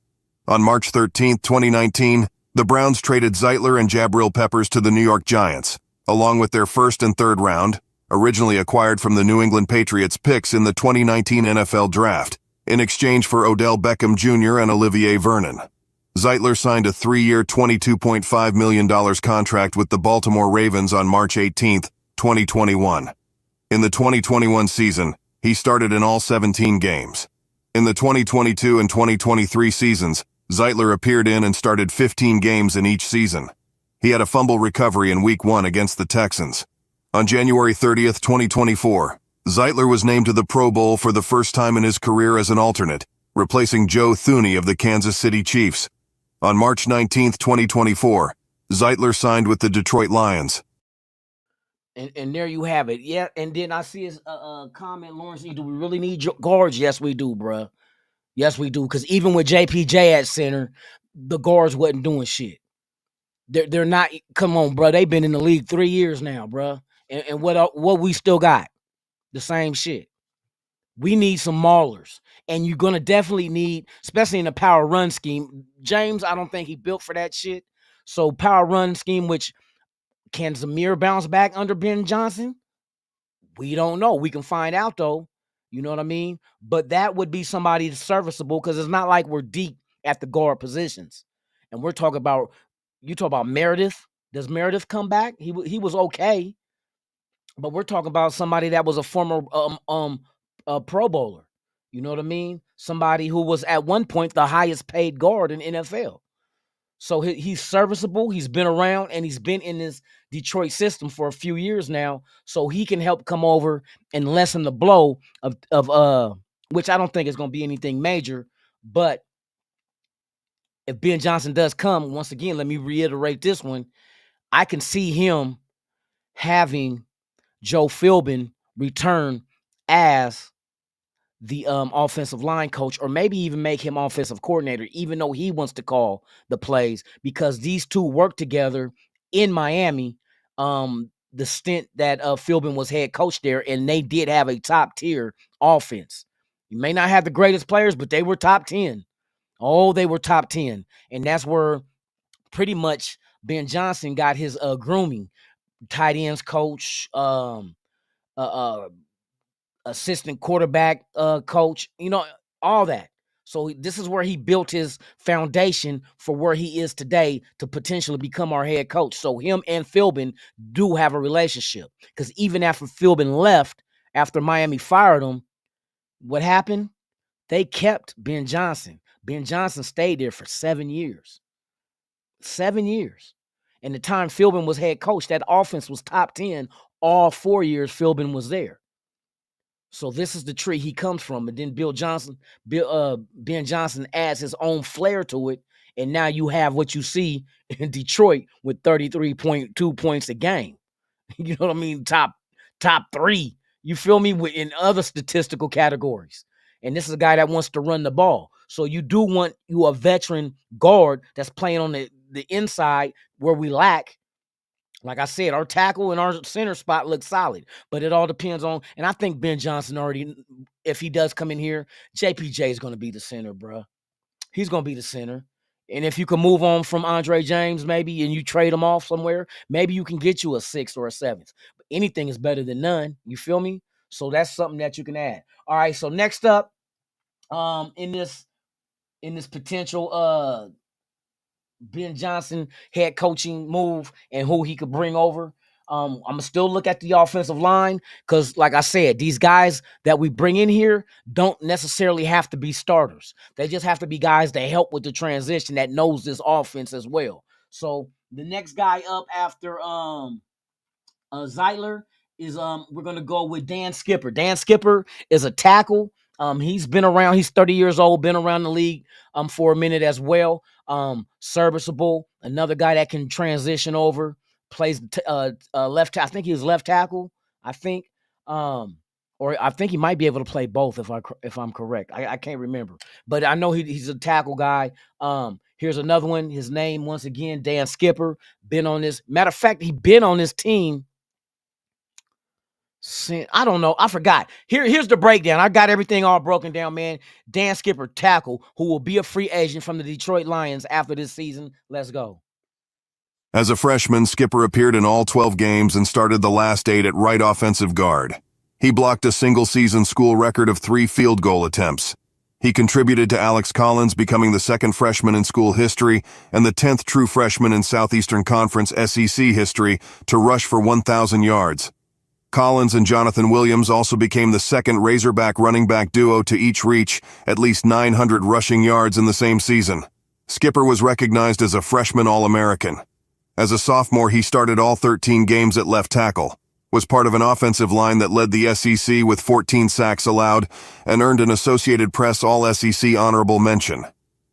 On March 13, 2019, the Browns traded Zeitler and Jabril Peppers to the New York Giants, along with their first and third round, originally acquired from the New England Patriots picks in the 2019 NFL Draft, in exchange for Odell Beckham Jr. and Olivier Vernon. Zeitler signed a 3-year, $22.5 million contract with the Baltimore Ravens on March 18, 2021. In the 2021 season, he started in all 17 games. In the 2022 and 2023 seasons, Zeitler appeared in and started 15 games in each season. He had a fumble recovery in Week 1 against the Texans. On January 30, 2024, Zeitler was named to the Pro Bowl for the first time in his career as an alternate, replacing Joe Thuney of the Kansas City Chiefs. On March 19, 2024, Zeitler signed with the Detroit Lions. And there you have it. Yeah, and then I see his comment, Lawrence, do we really need guards? Yes, we do, bruh. Yes, we do. Because even with JPJ at center, the guards wasn't doing shit. They're not. Come on, bruh. They've been in the league 3 years now, bruh. And what we still got? The same shit. We need some maulers. And you're going to definitely need, especially in a power run scheme. James, I don't think he built for that shit. So power run scheme, which can Zamir bounce back under Ben Johnson? We don't know. We can find out, though. You know what I mean? But that would be somebody that's serviceable because it's not like we're deep at the guard positions. And we're talking about, you talk about Meredith. Does Meredith come back? He was okay. But we're talking about somebody that was a former Pro Bowler. You know what I mean? Somebody who was at one point the highest paid guard in NFL. So he's serviceable. He's been around and he's been in this Detroit system for a few years now. So he can help come over and lessen the blow of which I don't think is going to be anything major. But if Ben Johnson does come, once again, let me reiterate this one. I can see him having Joe Philbin return as the offensive line coach, or maybe even make him offensive coordinator, even though he wants to call the plays, because these two work together in Miami. The stint that Philbin was head coach there, and they did have a top tier offense. You may not have the greatest players, but they were top 10. Oh, they were top 10. And that's where pretty much Ben Johnson got his grooming. Tight ends coach, assistant quarterback coach, you know, all that. So this is where he built his foundation for where he is today to potentially become our head coach. So him and Philbin do have a relationship, because even after Philbin left, after Miami fired him, what happened? They kept Ben Johnson. Ben Johnson stayed there for 7 years. 7 years. And the time Philbin was head coach, that offense was top 10 all 4 years Philbin was there. So this is the tree he comes from. And then Ben Johnson adds his own flair to it. And now you have what you see in Detroit with 33.2 points a game. You know what I mean? Top 3. You feel me? In other statistical categories. And this is a guy that wants to run the ball. So you do want you a veteran guard that's playing on the inside where we lack. Like I said, our tackle and our center spot looks solid, but it all depends on. And I think Ben Johnson already, if he does come in here, JPJ is going to be the center, bro. He's going to be the center. And if you can move on from Andre James, maybe, and you trade him off somewhere, maybe you can get you a 6th or a 7th. But anything is better than none. You feel me? So that's something that you can add. All right. So next up, in this potential Ben Johnson head coaching move and who he could bring over. I'm gonna still look at the offensive line because, like I said, these guys that we bring in here don't necessarily have to be starters. They just have to be guys that help with the transition that knows this offense as well. So the next guy up after Zeitler is we're gonna go with Dan Skipper. Dan Skipper is a tackle. He's been around. He's 30 years old. Been around the league for a minute as well. Serviceable. Another guy that can transition over. Plays left. I think he was left tackle. I think, or I think he might be able to play both if I'm correct. I can't remember, but I know he's a tackle guy. Here's another one. His name once again, Dan Skipper. Been on this. Matter of fact, he been on this team. I don't know. I forgot. Here's the breakdown. I got everything all broken down, man. Dan Skipper, tackle, who will be a free agent from the Detroit Lions after this season. Let's go. As a freshman, Skipper appeared in all 12 games and started the last 8 at right offensive guard. He blocked a single-season school record of 3 field goal attempts. He contributed to Alex Collins becoming the 2nd freshman in school history and the 10th true freshman in Southeastern Conference SEC history to rush for 1,000 yards. Collins and Jonathan Williams also became the 2nd Razorback running back duo to each reach at least 900 rushing yards in the same season. Skipper was recognized as a freshman All-American. As a sophomore, he started all 13 games at left tackle, was part of an offensive line that led the SEC with 14 sacks allowed, and earned an Associated Press All-SEC honorable mention.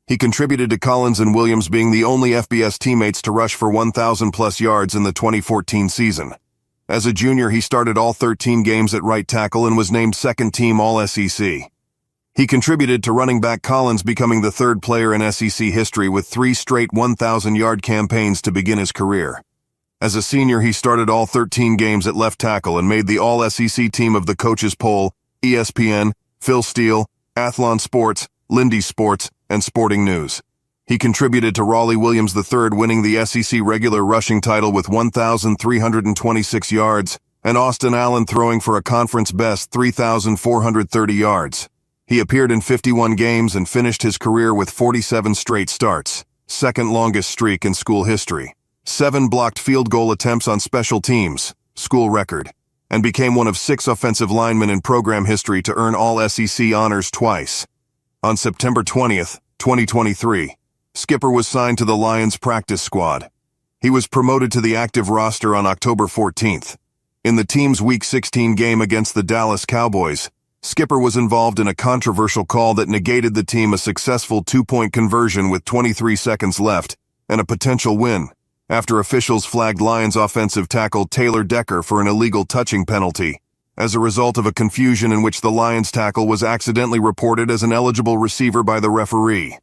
He contributed to Collins and Williams being the only FBS teammates to rush for 1,000-plus yards in the 2014 season. As a junior, he started all 13 games at right tackle and was named 2nd team All-SEC. He contributed to running back Collins becoming the 3rd player in SEC history with 3 straight 1,000-yard campaigns to begin his career. As a senior, he started all 13 games at left tackle and made the All-SEC team of the Coaches Poll, ESPN, Phil Steele, Athlon Sports, Lindy Sports, and Sporting News. He contributed to Raleigh Williams III winning the SEC regular rushing title with 1,326 yards, and Austin Allen throwing for a conference-best 3,430 yards. He appeared in 51 games and finished his career with 47 straight starts, 2nd longest streak in school history. 7 blocked field goal attempts on special teams, school record, and became one of 6 offensive linemen in program history to earn All-SEC honors twice. On September 20th, 2023, Skipper was signed to the Lions practice squad. He was promoted to the active roster on October 14th. In the team's Week 16 game against the Dallas Cowboys, Skipper was involved in a controversial call that negated the team a successful 2-point conversion with 23 seconds left and a potential win, after officials flagged Lions offensive tackle Taylor Decker for an illegal touching penalty, as a result of a confusion in which the Lions tackle was accidentally reported as an eligible receiver by the referee.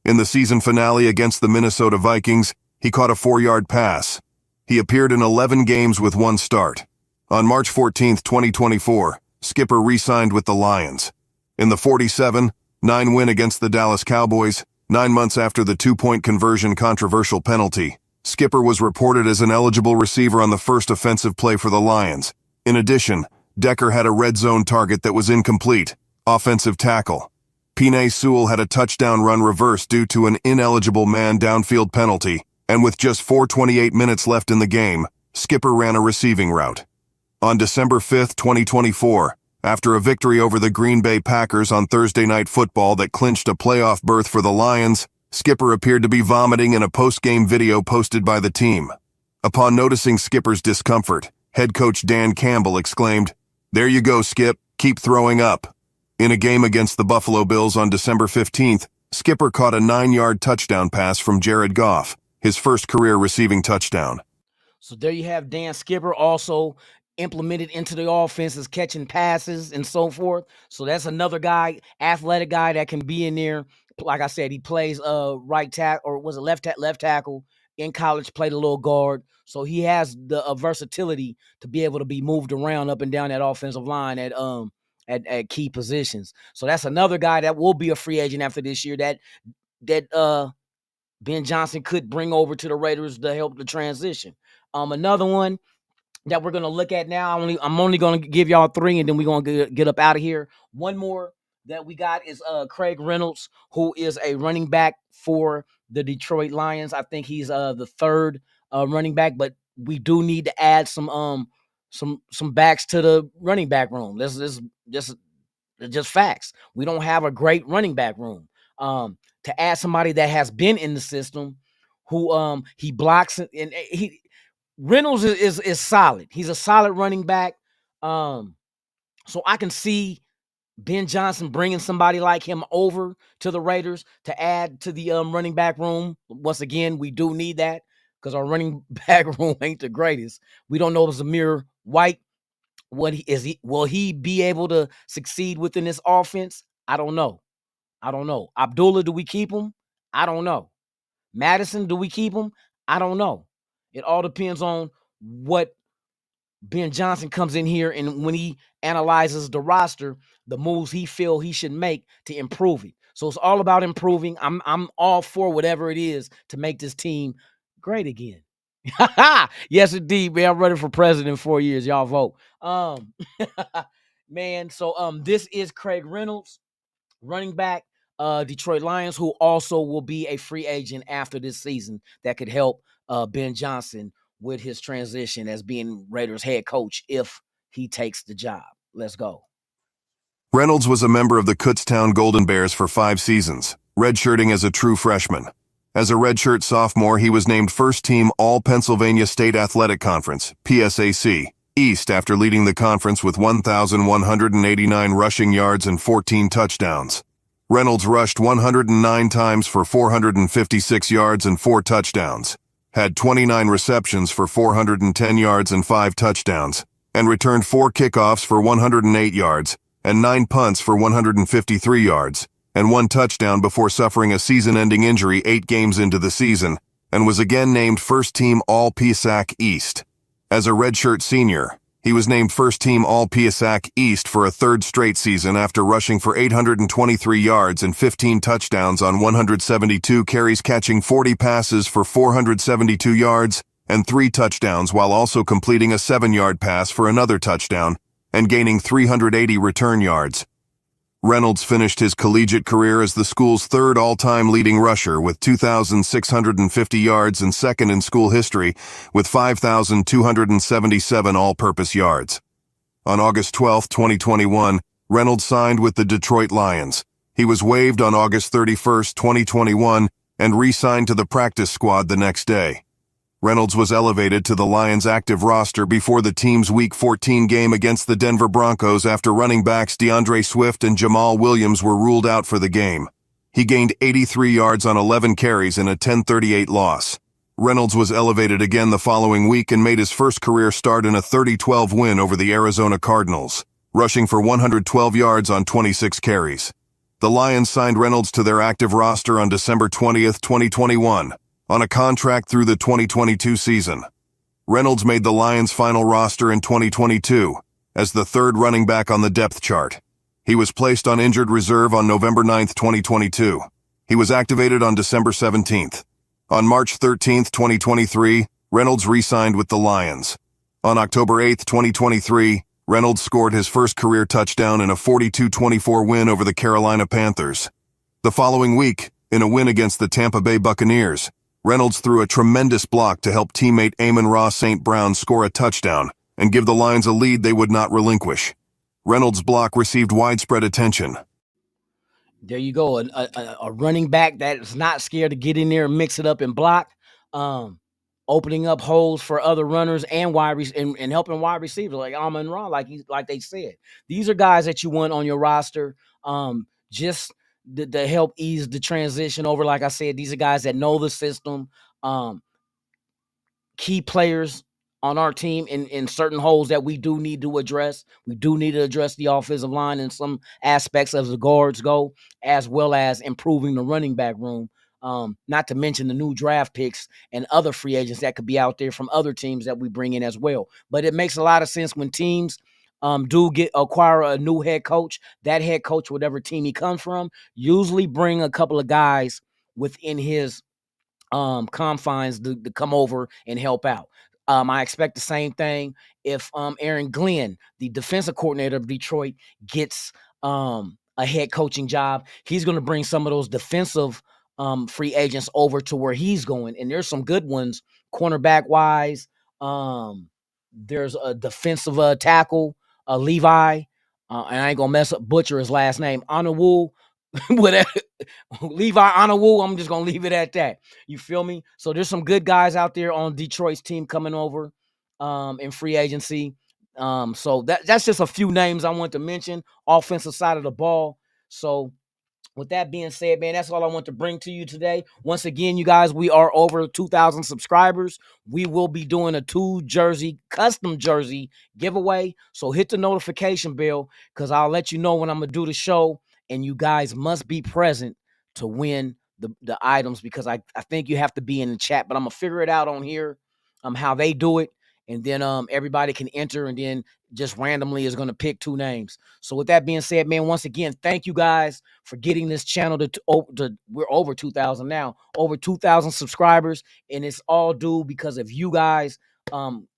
In the season finale against the Minnesota Vikings, he caught a 4-yard pass. He appeared in 11 games with 1 start. On March 14, 2024, Skipper re-signed with the Lions. In the 47-9 win against the Dallas Cowboys, 9 months after the 2-point conversion controversial penalty, Skipper was reported as an eligible receiver on the first offensive play for the Lions. In addition, Decker had a red zone target that was incomplete, offensive tackle. Penei Sewell had a touchdown run reversed due to an ineligible man downfield penalty, and with just 4:28 minutes left in the game, Skipper ran a receiving route. On December 5, 2024, after a victory over the Green Bay Packers on Thursday Night Football that clinched a playoff berth for the Lions, Skipper appeared to be vomiting in a post-game video posted by the team. Upon noticing Skipper's discomfort, head coach Dan Campbell exclaimed, "There you go, Skip, keep throwing up." In a game against the Buffalo Bills on December 15th, Skipper caught a 9-yard touchdown pass from Jared Goff, his first career receiving touchdown. So there you have Dan Skipper, also implemented into the offense as catching passes and so forth. So that's another guy, athletic guy that can be in there like I said, he plays right tackle, or was it left tackle in college, played a little guard. So he has the versatility to be able to be moved around up and down that offensive line at key positions. So that's another guy that will be a free agent after this year that Ben Johnson could bring over to the Raiders to help the transition. Another one that we're gonna look at now. I'm only gonna give y'all three, and then we're gonna get up out of here. One more that we got is Craig Reynolds, who is a running back for the Detroit Lions. I think he's the third running back, but we do need to add some backs to the running back room. This is just facts. We don't have a great running back room. To add somebody that has been in the system, who he blocks, and Reynolds is solid. He's a solid running back. So I can see Ben Johnson bringing somebody like him over to the Raiders to add to the running back room. Once again, we do need that because our running back room ain't the greatest. We don't know if Zamir White, will he be able to succeed within this offense? I don't know. Abdullah, do we keep him? I don't know. Madison, do we keep him? I don't know. It all depends on what Ben Johnson comes in here, and when he analyzes the roster, the moves he feel he should make to improve it. So it's all about improving. I'm all for whatever it is to make this team great again. Yes, indeed, man. I'm running for president in 4 years. Y'all vote. Man, so this is Craig Reynolds, running back, Detroit Lions, who also will be a free agent after this season that could help Ben Johnson with his transition as being Raiders head coach if he takes the job. Let's go. Reynolds was a member of the Kutztown Golden Bears for 5 seasons, redshirting as a true freshman. As a redshirt sophomore, he was named first-team All-Pennsylvania State Athletic Conference, PSAC, East after leading the conference with 1,189 rushing yards and 14 touchdowns. Reynolds rushed 109 times for 456 yards and 4 touchdowns, had 29 receptions for 410 yards and 5 touchdowns, and returned 4 kickoffs for 108 yards and 9 punts for 153 yards, and 1 touchdown before suffering a season-ending injury 8 games into the season, and was again named first-team All-PSAC East. As a redshirt senior, he was named first-team All-PSAC East for a 3rd straight season after rushing for 823 yards and 15 touchdowns on 172 carries, catching 40 passes for 472 yards and 3 touchdowns, while also completing a 7-yard pass for another touchdown and gaining 380 return yards. Reynolds finished his collegiate career as the school's 3rd all-time leading rusher with 2,650 yards and 2nd in school history with 5,277 all-purpose yards. On August 12, 2021, Reynolds signed with the Detroit Lions. He was waived on August 31, 2021, and re-signed to the practice squad the next day. Reynolds was elevated to the Lions' active roster before the team's Week 14 game against the Denver Broncos after running backs DeAndre Swift and Jamal Williams were ruled out for the game. He gained 83 yards on 11 carries in a 10-38 loss. Reynolds was elevated again the following week and made his first career start in a 30-12 win over the Arizona Cardinals, rushing for 112 yards on 26 carries. The Lions signed Reynolds to their active roster on December 20, 2021. On a contract through the 2022 season. Reynolds made the Lions' final roster in 2022 as the 3rd running back on the depth chart. He was placed on injured reserve on November 9, 2022. He was activated on December 17. On March 13, 2023, Reynolds re-signed with the Lions. On October 8, 2023, Reynolds scored his first career touchdown in a 42-24 win over the Carolina Panthers. The following week, in a win against the Tampa Bay Buccaneers, Reynolds threw a tremendous block to help teammate Amon-Ra St. Brown score a touchdown and give the Lions a lead they would not relinquish. Reynolds' block received widespread attention. There you go, a running back that is not scared to get in there and mix it up and block, opening up holes for other runners and and helping wide receivers like Amon-Ra, like they said. These are guys that you want on your roster, just to help ease the transition over. Like I said, these are guys that know the system, key players on our team in certain holes that we do need to address. We do need to address the offensive line in some aspects as the guards go, as well as improving the running back room. Not to mention the new draft picks and other free agents that could be out there from other teams that we bring in as well. But it makes a lot of sense when teams do acquire a new head coach. That head coach, whatever team he comes from, usually bring a couple of guys within his confines to come over and help out. I expect the same thing if Aaron Glenn, the defensive coordinator of Detroit, gets a head coaching job. He's going to bring some of those defensive free agents over to where he's going, and there's some good ones cornerback wise. There's a defensive tackle, Levi, and I ain't gonna butcher his last name, Anawu. Whatever, Levi Anawu. I'm just gonna leave it at that. You feel me? So there's some good guys out there on Detroit's team coming over in free agency. So that's just a few names I want to mention. Offensive side of the ball. So with that being said, man, that's all I want to bring to you today. Once again, you guys, we are over 2,000 subscribers. We will be doing a custom jersey giveaway. So hit the notification bell because I'll let you know when I'm going to do the show. And you guys must be present to win the items because I think you have to be in the chat. But I'm going to figure it out on here how they do it. And then everybody can enter and then just randomly is going to pick 2 names. So with that being said, man, once again, thank you guys for getting this channel to we're over 2,000 now, over 2,000 subscribers. And it's all due because of you guys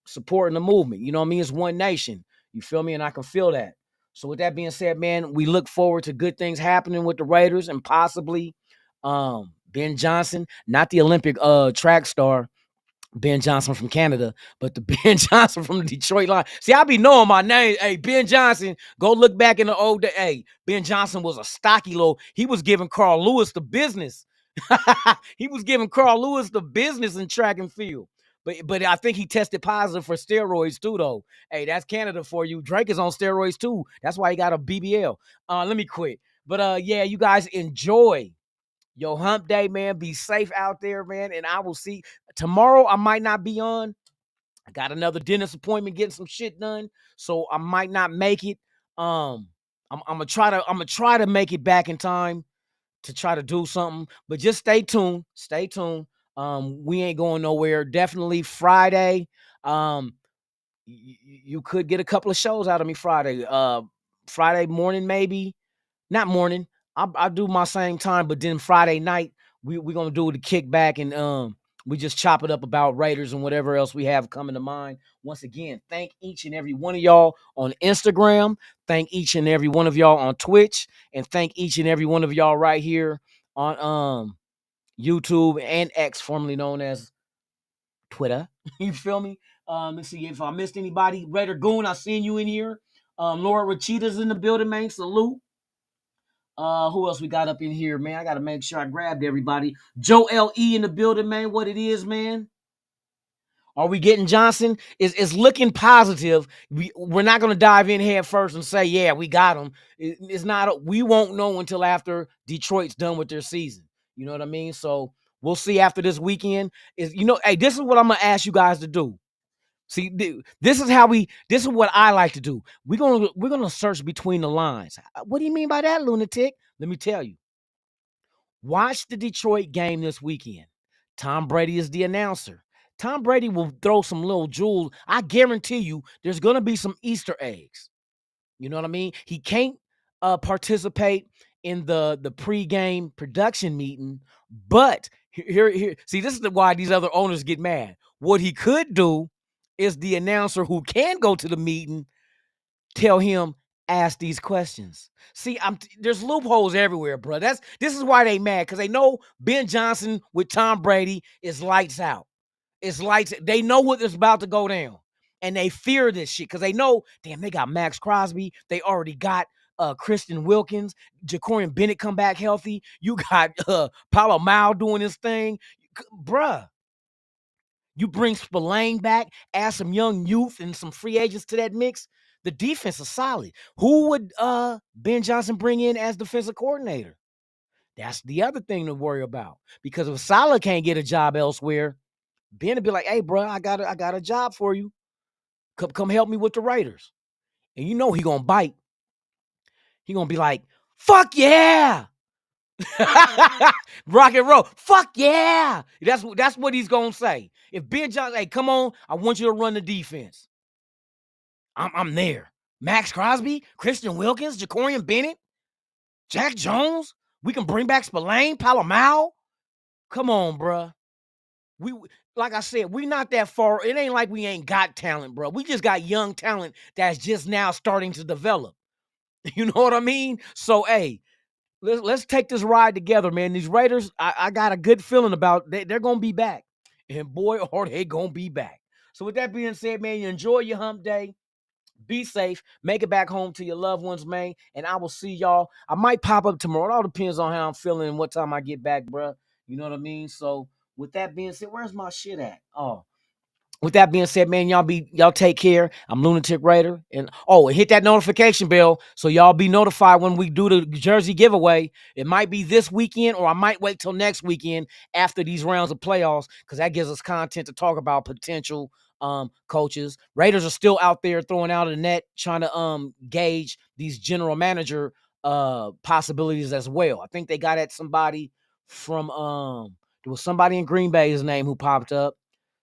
supporting the movement. You know what I mean? It's one nation. You feel me? And I can feel that. So with that being said, man, we look forward to good things happening with the Raiders and possibly Ben Johnson, not the Olympic track star, Ben Johnson from Canada, but the Ben Johnson from the Detroit line. See, I be knowing my name. Hey, Ben Johnson, go look back in the old day. Hey, Ben Johnson was a stocky little. He was giving Carl Lewis the business. He was giving Carl Lewis the business in track and field. But I think he tested positive for steroids too, though. Hey, that's Canada for you. Drake is on steroids too. That's why he got a BBL. Let me quit. But yeah, you guys enjoy your hump day, man. Be safe out there, man. And I will see tomorrow. I might not be on. I got another dentist appointment, getting some shit done, so I might not make it. I'm gonna try to make it back in time to try to do something. But just stay tuned. Stay tuned. We ain't going nowhere. Definitely Friday. You could get a couple of shows out of me Friday. Friday morning, maybe. Not morning. I do my same time, but then Friday night we're gonna do the kickback and we just chop it up about Raiders and whatever else we have coming to mind. Once again, thank each and every one of y'all on Instagram. Thank each and every one of y'all on Twitch, and thank each and every one of y'all right here on YouTube and X, formerly known as Twitter. You feel me? Let's see if I missed anybody. Raider Goon, I seen you in here. Laura Rachita's in the building, man. Salute. Who else we got up in here, man? I gotta make sure I grabbed everybody. Joe L.E. in the building, man. What it is, man? Are we getting Johnson? It's looking positive. We're not gonna dive in head first and say, yeah, we got him. It's not. We won't know until after Detroit's done with their season. You know what I mean? So we'll see after this weekend. Hey, this is what I'm gonna ask you guys to do. See, this is what I like to do. We're gonna search between the lines. What do you mean by that, Lunatic? Let me tell you. Watch the Detroit game this weekend. Tom Brady is the announcer. Tom Brady will throw some little jewels. I guarantee you there's gonna be some Easter eggs. You know what I mean? He can't participate in the pregame production meeting, but here. See, this is why these other owners get mad. What he could do is the announcer who can go to the meeting tell him ask these questions. See, there's loopholes everywhere, bro. This is why they mad, because they know Ben Johnson with Tom Brady is lights out. It's lights. They know what is about to go down, and they fear this shit because they know, damn, they got Max Crosby. They already got Christian Wilkins, Jacorian Bennett come back healthy. You got Paulo Mao doing his thing, bruh. You bring Spillane back, add some young youth and some free agents to that mix. The defense is solid. Who would Ben Johnson bring in as defensive coordinator? That's the other thing to worry about. Because if Salah can't get a job elsewhere, Ben would be like, "Hey, bro, I got a job for you. Come help me with the Raiders. And you know he gonna bite. He gonna be like, fuck yeah. Rock and roll. Fuck yeah. That's what he's gonna say. If Ben Johnson, hey, come on, I want you to run the defense. I'm there. Max Crosby, Christian Wilkins, Jacorian Bennett, Jack Jones. We can bring back Spillane, Palomao. Come on, bruh. We like I said, we not that far. It ain't like we ain't got talent, bro. We just got young talent that's just now starting to develop. You know what I mean? So, hey, let's take this ride together, man. These Raiders, I got a good feeling about they're gonna be back, and boy, are they gonna be back. So, with that being said, man, you enjoy your hump day. Be safe. Make it back home to your loved ones, man. And I will see y'all. I might pop up tomorrow. It all depends on how I'm feeling and what time I get back, bro. You know what I mean? So, with that being said, where's my shit at? Oh, with that being said, man, y'all take care. I'm Lunatic Raider. And hit that notification bell so y'all be notified when we do the jersey giveaway. It might be this weekend, or I might wait till next weekend after these rounds of playoffs, because that gives us content to talk about potential coaches. Raiders are still out there throwing out a net, trying to gauge these general manager possibilities as well. I think they got at somebody from there was somebody in Green Bay's name who popped up.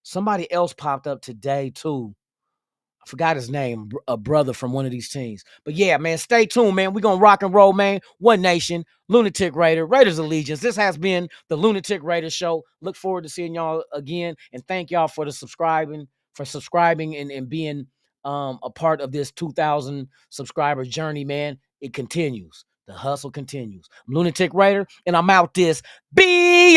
Somebody else popped up today too. I forgot his name, a brother from one of these teams. But yeah, man, stay tuned, man. We're going to rock and roll, man. One Nation, Lunatic Raider, Raiders Allegiance. This has been the Lunatic Raider Show. Look forward to seeing y'all again. And thank y'all for subscribing and being a part of this 2,000 subscriber journey, man. It continues. The hustle continues. I'm Lunatic Raider, and I'm out this bitch.